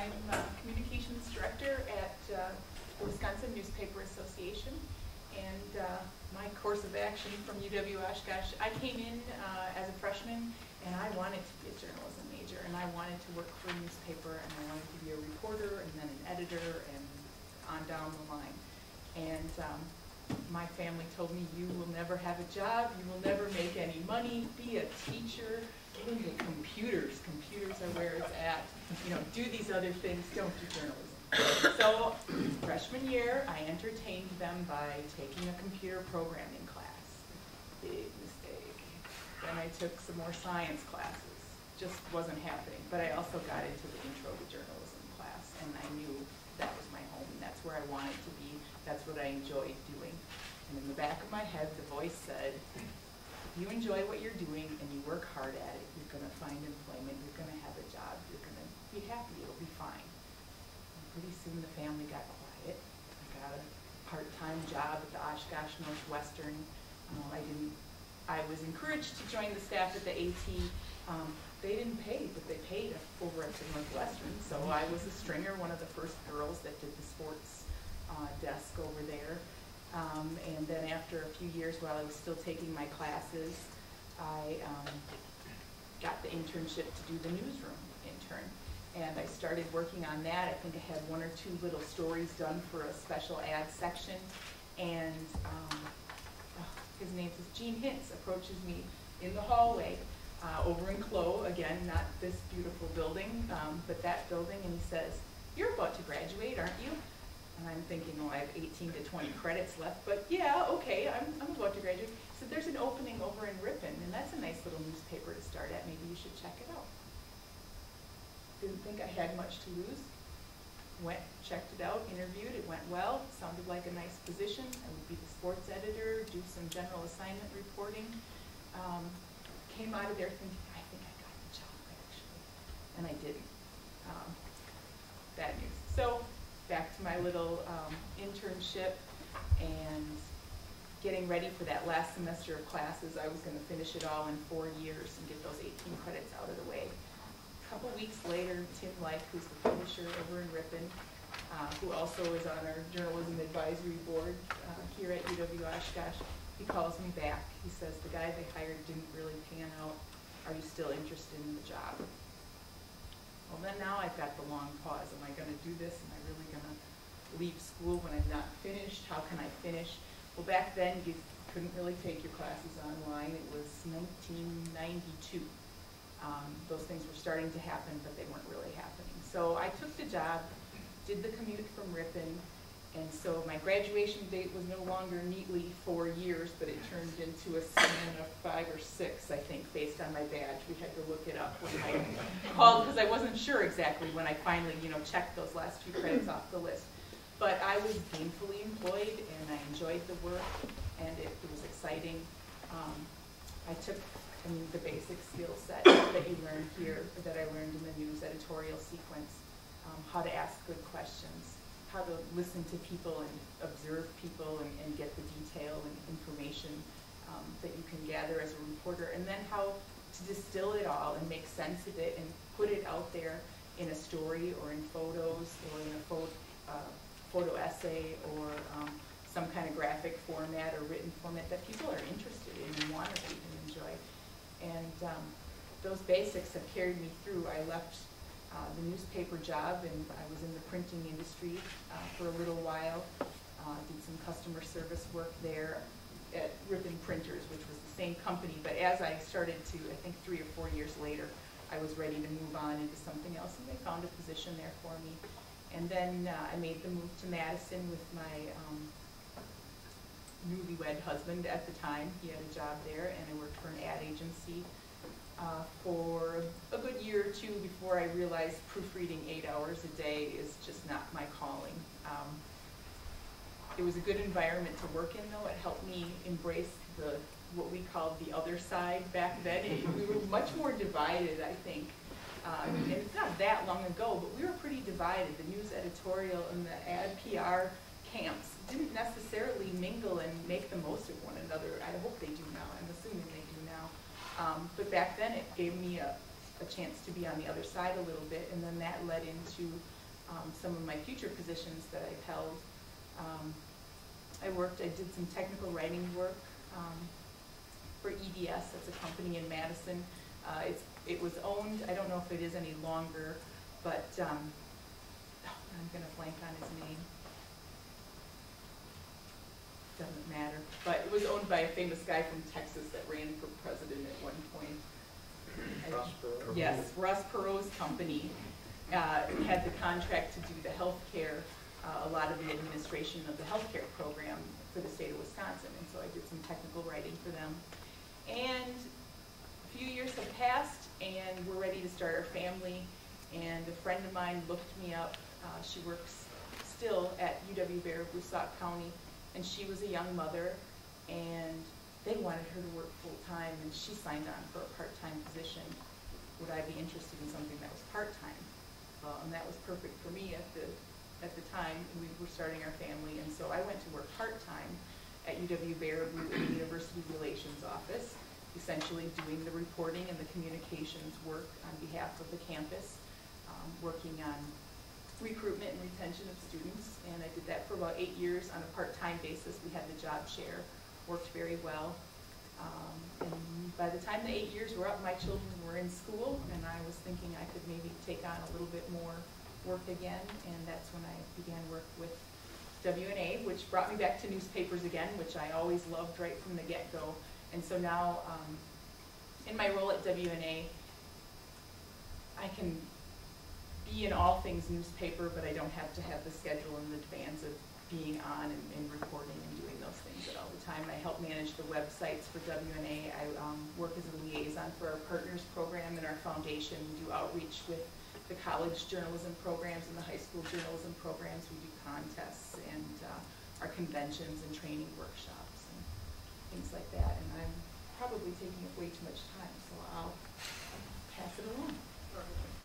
I'm Communications Director at Wisconsin Newspaper Association, and my course of action from UW-Oshkosh, I came in as a freshman, and I wanted to be a journalism major, and I wanted to work for a newspaper, and I wanted to be a reporter, and then an editor, and on down the line. And my family told me, you will never have a job, you will never make any money, be a teacher, get into computers. Computers are where it's at. You know, do these other things, don't do journalism. So, freshman year, I entertained them by taking a computer programming class. Big mistake. Then I took some more science classes. Just wasn't happening. But I also got into the intro to journalism class, and I knew that was my home, and that's where I wanted to be. That's what I enjoyed doing. And in the back of my head, the voice said, if you enjoy what you're doing and you work hard at it, you're going to find employment, you're going to have a job, you're going to be happy, it'll be fine. And pretty soon the family got quiet. I got a part-time job at the Oshkosh Northwestern. I was encouraged to join the staff at the AT. They didn't pay, but they paid over at the Northwestern. So I was a stringer, one of the first girls that did the sports desk over there. And then after a few years, while I was still taking my classes, I got the internship to do the newsroom intern. And I started working on that. I think I had one or two little stories done for a special ad section. And his name is Gene Hintz, approaches me in the hallway over in Clo, again, not this beautiful building, but that building, and he says, you're about to graduate, aren't you? And I'm thinking, oh, I have 18 to 20 credits left, but yeah, okay, I'm about to graduate. He said, there's an opening over in Ripon, and that's a nice little newspaper to start at. Maybe you should check it out. Didn't think I had much to lose. Went, checked it out, interviewed, it went well, sounded like a nice position. I would be the sports editor, do some general assignment reporting. Came out of there thinking, I think I got the job, actually. And I didn't. Bad news. So, back to my little internship and getting ready for that last semester of classes. I was going to finish it all in 4 years and get those 18 credits out of the way. A couple weeks later, Tim Leik, who's the publisher over in Ripon, who also is on our journalism advisory board here at UW-Oshkosh, he calls me back. He says, the guy they hired didn't really pan out. Are you still interested in the job? Well, then now I've got the long pause. Am I going to do this? Am I really going to leave school when I'm not finished? How can I finish? Well, back then, you couldn't really take your classes online. It was 1992. Those things were starting to happen, but they weren't really happening. So I took the job, did the commute from Ripon, and so my graduation date was no longer neatly 4 years, but it turned into a span of 5 or 6, I think, based on my badge. We had to look it up when I called, because I wasn't sure exactly when I finally, checked those last few credits off the list. But I was gainfully employed, and I enjoyed the work, and it was exciting. I took the basic skill set that you learn here, that I learned in the news editorial sequence, how to ask good questions, how to listen to people and observe people and get the detail and information that you can gather as a reporter, and then how to distill it all and make sense of it and put it out there in a story or in photos or in a photo essay or some kind of graphic format or written format that people are interested in and want to read and enjoy. And those basics have carried me through. I left the newspaper job, and I was in the printing industry for a little while. Did some customer service work there at Ripon Printers, which was the same company, but as I started to, I think 3 or 4 years later, I was ready to move on into something else, and they found a position there for me. And then I made the move to Madison with my newlywed husband at the time. He had a job there, and I worked for an ad agency for a good year or two before I realized proofreading 8 hours a day is just not my calling. It was a good environment to work in, though. It helped me embrace what we called the other side back then. We were much more divided, I think. And it's not that long ago, but we were pretty divided. The news editorial and the ad PR camps didn't necessarily mingle and make the most of one another. I hope they do now. I'm assuming they do now. But back then it gave me a a chance to be on the other side a little bit, and then that led into some of my future positions that I've held. I did some technical writing work for EDS. That's a company in Madison. It was owned, I don't know if it is any longer, but I'm going to blank on his name. Doesn't matter. But it was owned by a famous guy from Texas that ran for president at one point. Russ Perot. Yes, Russ Perot's company had the contract to do the healthcare, a lot of the administration of the healthcare program for the state of Wisconsin, and so I did some technical writing for them. And a few years have passed, and we're ready to start our family, and a friend of mine looked me up. She works still at UW-Oshkosh County, and she was a young mother, and they wanted her to work full-time, and she signed on for a part-time position. Would I be interested in something that was part-time? And that was perfect for me at the time. We were starting our family, and so I went to work part-time at UW-Baraboo in the University Relations Office, essentially doing the reporting and the communications work on behalf of the campus, working on recruitment and retention of students, and I did that for about 8 years on a part-time basis. We had the job share, worked very well. And by the time the 8 years were up, my children were in school, and I was thinking I could maybe take on a little bit more work again, and that's when I began work with W&A, which brought me back to newspapers again, which I always loved right from the get-go. And so now, in my role at W&A, I can be in all things newspaper, but I don't have to have the schedule and the demands of being on and reporting and doing those things at all the time. I help manage the websites for W&A. I work as a liaison for our partners program and our foundation. We do outreach with the college journalism programs and the high school journalism programs. We do contests and our conventions and training workshops and things like that. And I'm probably taking up way too much time, so